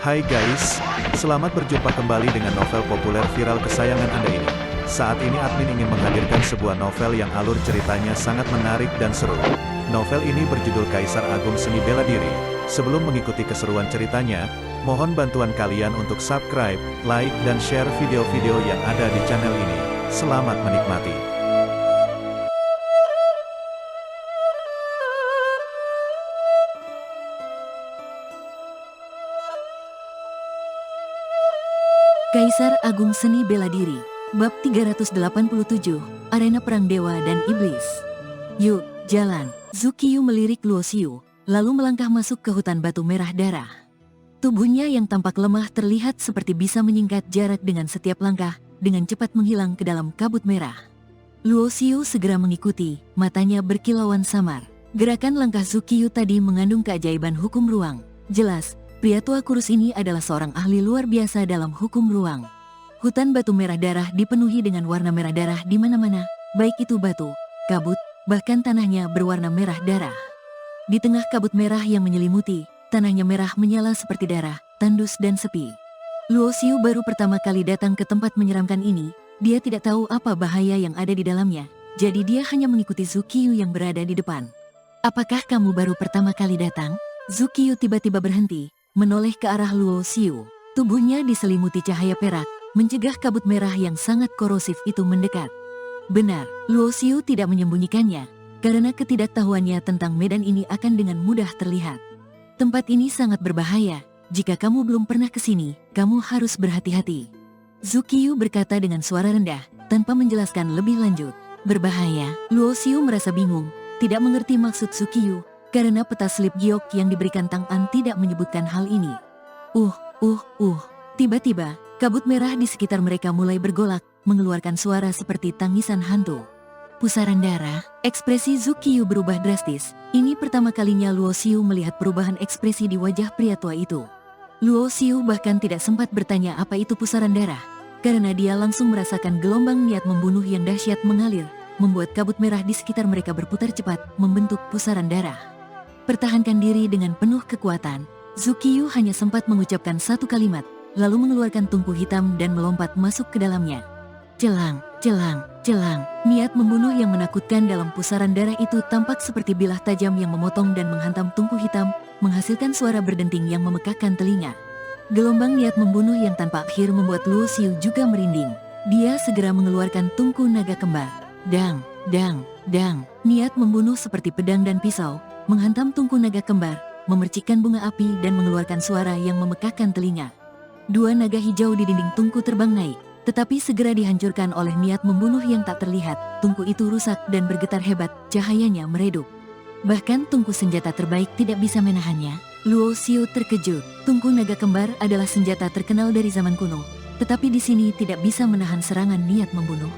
Hai guys, selamat berjumpa kembali dengan novel populer viral kesayangan Anda ini. Saat ini admin ingin menghadirkan sebuah novel yang alur ceritanya sangat menarik dan seru. Novel ini berjudul Kaisar Agung Seni Bela Diri. Sebelum mengikuti keseruan ceritanya, mohon bantuan kalian untuk subscribe, like, dan share video-video yang ada di channel ini. Selamat menikmati. Kaisar Agung Seni Bela Diri, Bab 387, Arena Perang Dewa dan Iblis. Yuk, jalan. Zukiyu melirik Luo Xiu, lalu melangkah masuk ke hutan batu merah darah. Tubuhnya yang tampak lemah terlihat seperti bisa menyingkat jarak dengan setiap langkah, dengan cepat menghilang ke dalam kabut merah. Luo Xiu segera mengikuti, matanya berkilauan samar. Gerakan langkah Zukiyu tadi mengandung keajaiban hukum ruang. Jelas, pria tua kurus ini adalah seorang ahli luar biasa dalam hukum ruang. Hutan batu merah darah dipenuhi dengan warna merah darah di mana-mana, baik itu batu, kabut, bahkan tanahnya berwarna merah darah. Di tengah kabut merah yang menyelimuti, tanahnya merah menyala seperti darah, tandus dan sepi. Luo Xiu baru pertama kali datang ke tempat menyeramkan ini, dia tidak tahu apa bahaya yang ada di dalamnya, jadi dia hanya mengikuti Zukiyu yang berada di depan. Apakah kamu baru pertama kali datang? Zukiyu tiba-tiba berhenti, menoleh ke arah Luo Xiu. Tubuhnya diselimuti cahaya perak, mencegah kabut merah yang sangat korosif itu mendekat. Benar, Luo Xiu tidak menyembunyikannya, karena ketidaktahuannya tentang medan ini akan dengan mudah terlihat. Tempat ini sangat berbahaya, jika kamu belum pernah ke sini, kamu harus berhati-hati. Zukiyu berkata dengan suara rendah, tanpa menjelaskan lebih lanjut. Berbahaya, Luo Xiu merasa bingung, tidak mengerti maksud Zukiyu, karena peta slip giok yang diberikan Tang An tidak menyebutkan hal ini. Tiba-tiba, kabut merah di sekitar mereka mulai bergolak, mengeluarkan suara seperti tangisan hantu. Pusaran darah, ekspresi Zukiyu berubah drastis. Ini pertama kalinya Luo Xiu melihat perubahan ekspresi di wajah pria tua itu. Luo Xiu bahkan tidak sempat bertanya apa itu pusaran darah, karena dia langsung merasakan gelombang niat membunuh yang dahsyat mengalir, membuat kabut merah di sekitar mereka berputar cepat, membentuk pusaran darah. Pertahankan diri dengan penuh kekuatan. Zukiyu hanya sempat mengucapkan satu kalimat, lalu mengeluarkan tungku hitam dan melompat masuk ke dalamnya. Celang, celang, celang. Niat membunuh yang menakutkan dalam pusaran darah itu tampak seperti bilah tajam yang memotong dan menghantam tungku hitam, menghasilkan suara berdenting yang memekakkan telinga. Gelombang niat membunuh yang tanpa akhir membuat Luo Xiu juga merinding. Dia segera mengeluarkan tungku naga kembar. Dang, dang, dang. Niat membunuh seperti pedang dan pisau, menghantam tungku naga kembar, memercikkan bunga api dan mengeluarkan suara yang memekakkan telinga. Dua naga hijau di dinding tungku terbang naik, tetapi segera dihancurkan oleh niat membunuh yang tak terlihat. Tungku itu rusak dan bergetar hebat, cahayanya meredup. Bahkan tungku senjata terbaik tidak bisa menahannya. Luo Xiu terkejut. Tungku naga kembar adalah senjata terkenal dari zaman kuno, tetapi di sini tidak bisa menahan serangan niat membunuh.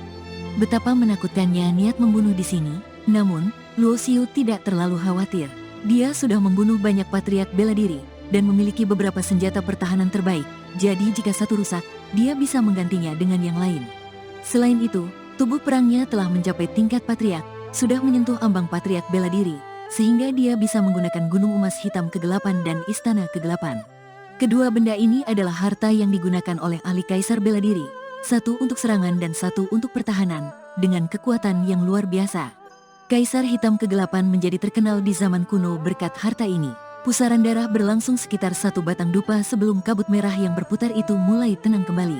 Betapa menakutkannya niat membunuh di sini. Namun, Luo Xiu tidak terlalu khawatir. Dia sudah membunuh banyak patriark bela diri, dan memiliki beberapa senjata pertahanan terbaik, jadi jika satu rusak, dia bisa menggantinya dengan yang lain. Selain itu, tubuh perangnya telah mencapai tingkat patriark, sudah menyentuh ambang patriark bela diri, sehingga dia bisa menggunakan gunung emas hitam kegelapan dan istana kegelapan. Kedua benda ini adalah harta yang digunakan oleh ahli kaisar bela diri, satu untuk serangan dan satu untuk pertahanan, dengan kekuatan yang luar biasa. Kaisar hitam kegelapan menjadi terkenal di zaman kuno berkat harta ini. Pusaran darah berlangsung sekitar satu batang dupa sebelum kabut merah yang berputar itu mulai tenang kembali.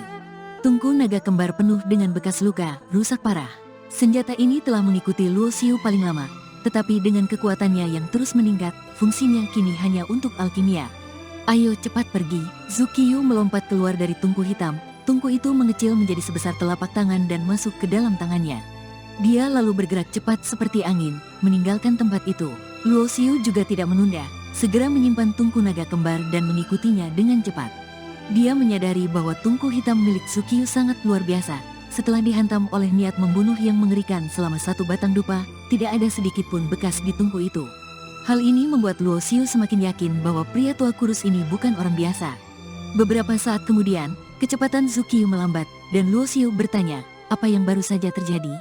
Tungku naga kembar penuh dengan bekas luka, rusak parah. Senjata ini telah mengikuti Luo Xiu paling lama, tetapi dengan kekuatannya yang terus meningkat, fungsinya kini hanya untuk alkimia. Ayo cepat pergi. Zukiyu melompat keluar dari tungku hitam. Tungku itu mengecil menjadi sebesar telapak tangan dan masuk ke dalam tangannya. Dia lalu bergerak cepat seperti angin, meninggalkan tempat itu. Luo Xiu juga tidak menunda, segera menyimpan tungku naga kembar dan mengikutinya dengan cepat. Dia menyadari bahwa tungku hitam milik Zukiyu sangat luar biasa. Setelah dihantam oleh niat membunuh yang mengerikan selama satu batang dupa, tidak ada sedikit pun bekas di tungku itu. Hal ini membuat Luo Xiu semakin yakin bahwa pria tua kurus ini bukan orang biasa. Beberapa saat kemudian, kecepatan Zukiyu melambat, dan Luo Xiu bertanya, apa yang baru saja terjadi?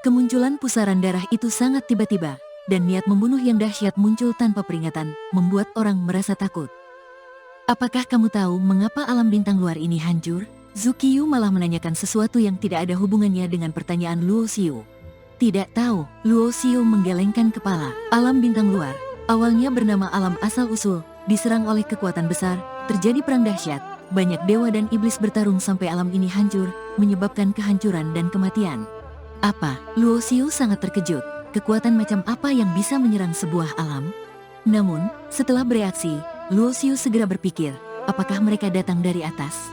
Kemunculan pusaran darah itu sangat tiba-tiba, dan niat membunuh yang dahsyat muncul tanpa peringatan, membuat orang merasa takut. Apakah kamu tahu mengapa alam bintang luar ini hancur? Zukiyu malah menanyakan sesuatu yang tidak ada hubungannya dengan pertanyaan Luo Xiu. Tidak tahu, Luo Xiu menggelengkan kepala. Alam bintang luar, awalnya bernama alam asal-usul, diserang oleh kekuatan besar, terjadi perang dahsyat, banyak dewa dan iblis bertarung sampai alam ini hancur, menyebabkan kehancuran dan kematian. Apa? Luo Xiu sangat terkejut. Kekuatan macam apa yang bisa menyerang sebuah alam? Namun, setelah bereaksi, Luo Xiu segera berpikir, apakah mereka datang dari atas?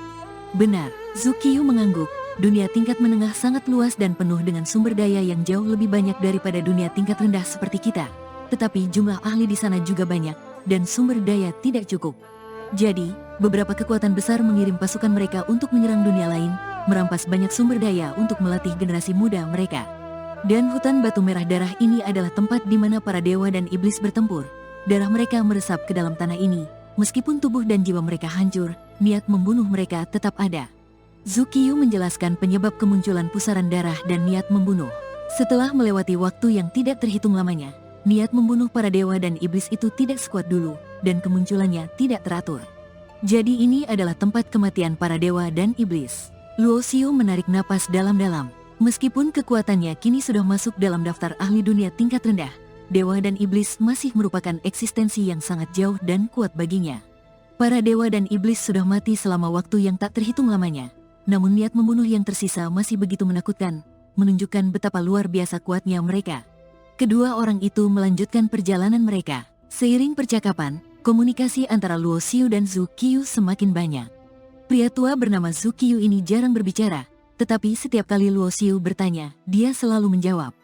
Benar, Zukiyu mengangguk. Dunia tingkat menengah sangat luas dan penuh dengan sumber daya yang jauh lebih banyak daripada dunia tingkat rendah seperti kita. Tetapi jumlah ahli di sana juga banyak, dan sumber daya tidak cukup. Jadi, beberapa kekuatan besar mengirim pasukan mereka untuk menyerang dunia lain, merampas banyak sumber daya untuk melatih generasi muda mereka. Dan hutan batu merah darah ini adalah tempat di mana para dewa dan iblis bertempur. Darah mereka meresap ke dalam tanah ini. Meskipun tubuh dan jiwa mereka hancur, niat membunuh mereka tetap ada. Zukiyu menjelaskan penyebab kemunculan pusaran darah dan niat membunuh. Setelah melewati waktu yang tidak terhitung lamanya, niat membunuh para dewa dan iblis itu tidak sekuat dulu, dan kemunculannya tidak teratur. Jadi ini adalah tempat kematian para dewa dan iblis. Luo Xiu menarik napas dalam-dalam. Meskipun kekuatannya kini sudah masuk dalam daftar ahli dunia tingkat rendah, dewa dan iblis masih merupakan eksistensi yang sangat jauh dan kuat baginya. Para dewa dan iblis sudah mati selama waktu yang tak terhitung lamanya. Namun niat membunuh yang tersisa masih begitu menakutkan, menunjukkan betapa luar biasa kuatnya mereka. Kedua orang itu melanjutkan perjalanan mereka. Seiring percakapan, komunikasi antara Luo Xiu dan Zukiyu semakin banyak. Pria tua bernama Zukiyu ini jarang berbicara, tetapi setiap kali Luo Xiu bertanya, dia selalu menjawab.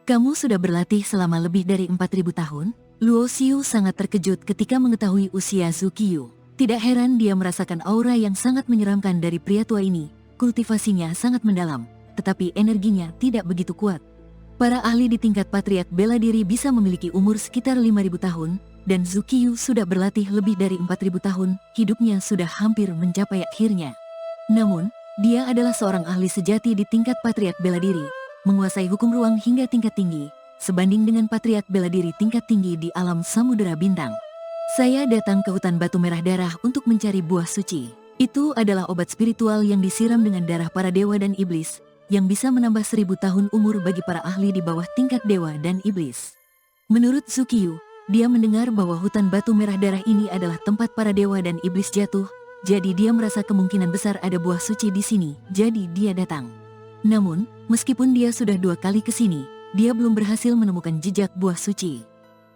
Kamu sudah berlatih selama lebih dari 4.000 tahun? Luo Xiu sangat terkejut ketika mengetahui usia Zukiyu. Tidak heran dia merasakan aura yang sangat menyeramkan dari pria tua ini. Kultivasinya sangat mendalam, tetapi energinya tidak begitu kuat. Para ahli di tingkat patriark bela diri bisa memiliki umur sekitar 5.000 tahun, dan Zukiyu sudah berlatih lebih dari 4.000 tahun, hidupnya sudah hampir mencapai akhirnya. Namun, dia adalah seorang ahli sejati di tingkat patriark bela diri, menguasai hukum ruang hingga tingkat tinggi, sebanding dengan patriark bela diri tingkat tinggi di alam samudera bintang. Saya datang ke hutan batu merah darah untuk mencari buah suci. Itu adalah obat spiritual yang disiram dengan darah para dewa dan iblis, yang bisa menambah 1.000 tahun umur bagi para ahli di bawah tingkat dewa dan iblis. Menurut Zukiyu, dia mendengar bahwa hutan batu merah darah ini adalah tempat para dewa dan iblis jatuh, jadi dia merasa kemungkinan besar ada buah suci di sini, jadi dia datang. Namun, meskipun dia sudah 2 kali ke sini, dia belum berhasil menemukan jejak buah suci.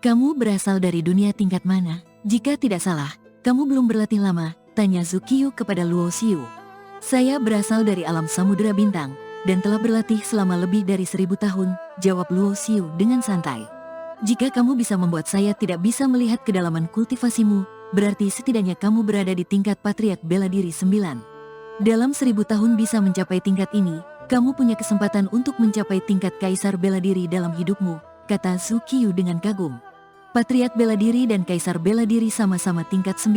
Kamu berasal dari dunia tingkat mana? Jika tidak salah, kamu belum berlatih lama, tanya Zukiyu kepada Luo Xiu. Saya berasal dari alam samudera bintang, dan telah berlatih selama lebih dari 1.000 tahun, jawab Luo Xiu dengan santai. Jika kamu bisa membuat saya tidak bisa melihat kedalaman kultivasimu, berarti setidaknya kamu berada di tingkat patriark bela diri 9. Dalam 1.000 tahun bisa mencapai tingkat ini, kamu punya kesempatan untuk mencapai tingkat kaisar bela diri dalam hidupmu, kata Zukiyu dengan kagum. Patriark bela diri dan kaisar bela diri sama-sama tingkat 9,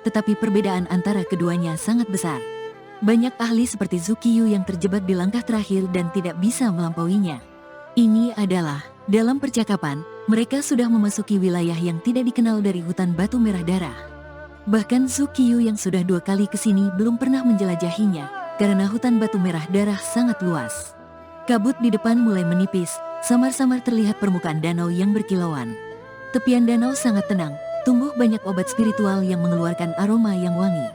tetapi perbedaan antara keduanya sangat besar. Banyak ahli seperti Zukiyu yang terjebak di langkah terakhir dan tidak bisa melampauinya. Ini adalah, dalam percakapan, mereka sudah memasuki wilayah yang tidak dikenal dari hutan batu merah darah. Bahkan Zukiyu yang sudah 2 kali ke sini belum pernah menjelajahinya, karena hutan batu merah darah sangat luas. Kabut di depan mulai menipis, samar-samar terlihat permukaan danau yang berkilauan. Tepian danau sangat tenang, tumbuh banyak obat spiritual yang mengeluarkan aroma yang wangi.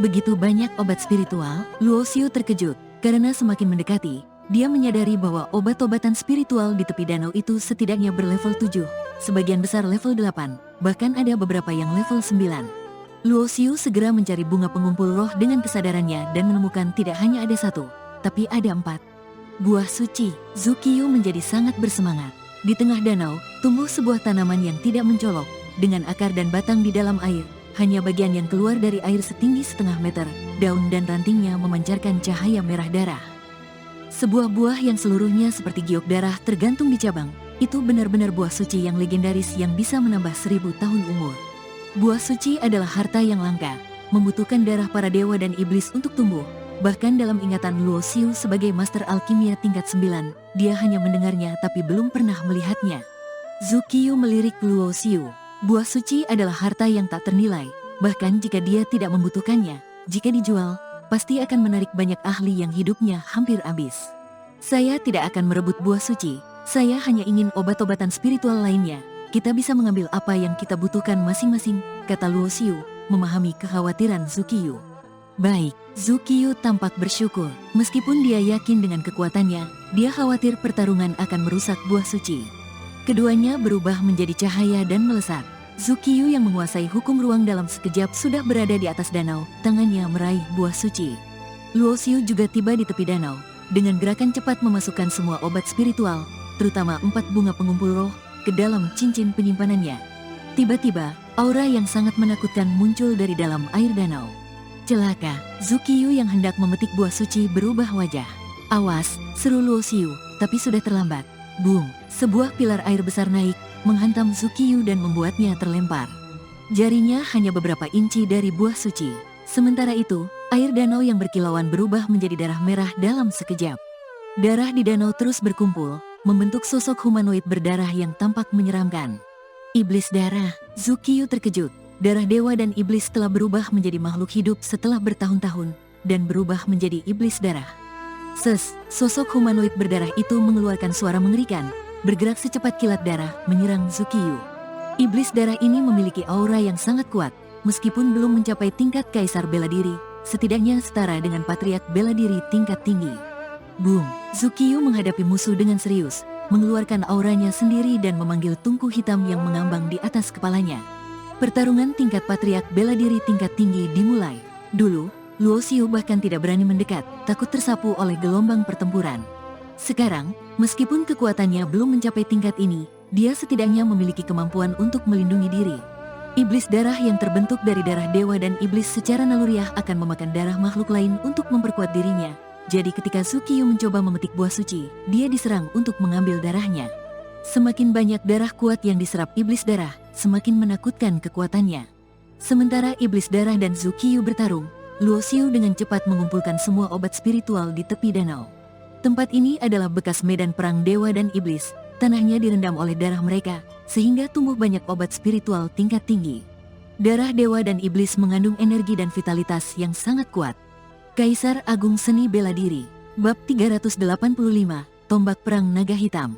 Begitu banyak obat spiritual, Luo Xiu terkejut, karena semakin mendekati, dia menyadari bahwa obat-obatan spiritual di tepi danau itu setidaknya berlevel 7, sebagian besar level 8, bahkan ada beberapa yang level 9. Luo Xiu segera mencari bunga pengumpul roh dengan kesadarannya dan menemukan tidak hanya ada 1, tapi ada 4. Buah suci. Zukiyu menjadi sangat bersemangat. Di tengah danau, tumbuh sebuah tanaman yang tidak mencolok, dengan akar dan batang di dalam air. Hanya bagian yang keluar dari air setinggi setengah meter, daun dan rantingnya memancarkan cahaya merah darah. Sebuah buah yang seluruhnya seperti giok darah tergantung di cabang, itu benar-benar buah suci yang legendaris yang bisa menambah 1.000 tahun umur. Buah suci adalah harta yang langka, membutuhkan darah para dewa dan iblis untuk tumbuh. Bahkan dalam ingatan Luo Xiu sebagai master alkimia tingkat 9, dia hanya mendengarnya tapi belum pernah melihatnya. Zukiyu melirik Luo Xiu. Buah suci adalah harta yang tak ternilai, Bahkan jika dia tidak membutuhkannya, jika dijual, pasti akan menarik banyak ahli yang hidupnya hampir habis. Saya tidak akan merebut buah suci, saya hanya ingin obat-obatan spiritual lainnya. Kita bisa mengambil apa yang kita butuhkan masing-masing, kata Luo Xiu, memahami kekhawatiran Zuqiu. Baik, Zuqiu tampak bersyukur. Meskipun dia yakin dengan kekuatannya, dia khawatir pertarungan akan merusak buah suci. Keduanya berubah menjadi cahaya dan melesat. Zuqiu yang menguasai hukum ruang dalam sekejap sudah berada di atas danau, tangannya meraih buah suci. Luo Xiu juga tiba di tepi danau, dengan gerakan cepat memasukkan semua obat spiritual, terutama 4 bunga pengumpul roh, ke dalam cincin penyimpanannya. Tiba-tiba, aura yang sangat menakutkan muncul dari dalam air danau. Celaka, Zuqiu yang hendak memetik buah suci berubah wajah. Awas, seru Luo Xiu, tapi sudah terlambat. Boom, sebuah pilar air besar naik, menghantam Zuqiu dan membuatnya terlempar. Jarinya hanya beberapa inci dari buah suci. Sementara itu, air danau yang berkilauan berubah menjadi darah merah dalam sekejap. Darah di danau terus berkumpul, membentuk sosok humanoid berdarah yang tampak menyeramkan. Iblis darah, Zuqiu terkejut. Darah dewa dan iblis telah berubah menjadi makhluk hidup setelah bertahun-tahun, dan berubah menjadi iblis darah. Sosok humanoid berdarah itu mengeluarkan suara mengerikan, bergerak secepat kilat darah, menyerang Zuqiu. Iblis darah ini memiliki aura yang sangat kuat, meskipun belum mencapai tingkat kaisar bela diri, setidaknya setara dengan patriark bela diri tingkat tinggi. Boom, Zuqiu menghadapi musuh dengan serius, mengeluarkan auranya sendiri dan memanggil tungku hitam yang mengambang di atas kepalanya. Pertarungan tingkat patriark bela diri tingkat tinggi dimulai. Dulu, Luo Xiu bahkan tidak berani mendekat, takut tersapu oleh gelombang pertempuran. Sekarang, meskipun kekuatannya belum mencapai tingkat ini, dia setidaknya memiliki kemampuan untuk melindungi diri. Iblis darah yang terbentuk dari darah dewa dan iblis secara naluriah akan memakan darah makhluk lain untuk memperkuat dirinya. Jadi ketika Zuqiu mencoba memetik buah suci, dia diserang untuk mengambil darahnya. Semakin banyak darah kuat yang diserap iblis darah, semakin menakutkan kekuatannya. Sementara iblis darah dan Zuqiu bertarung, Luo Xiu dengan cepat mengumpulkan semua obat spiritual di tepi danau. Tempat ini adalah bekas medan perang dewa dan iblis, tanahnya direndam oleh darah mereka, sehingga tumbuh banyak obat spiritual tingkat tinggi. Darah dewa dan iblis mengandung energi dan vitalitas yang sangat kuat. Kaisar Agung Seni Bela Diri, Bab 385, Tombak Perang Naga Hitam.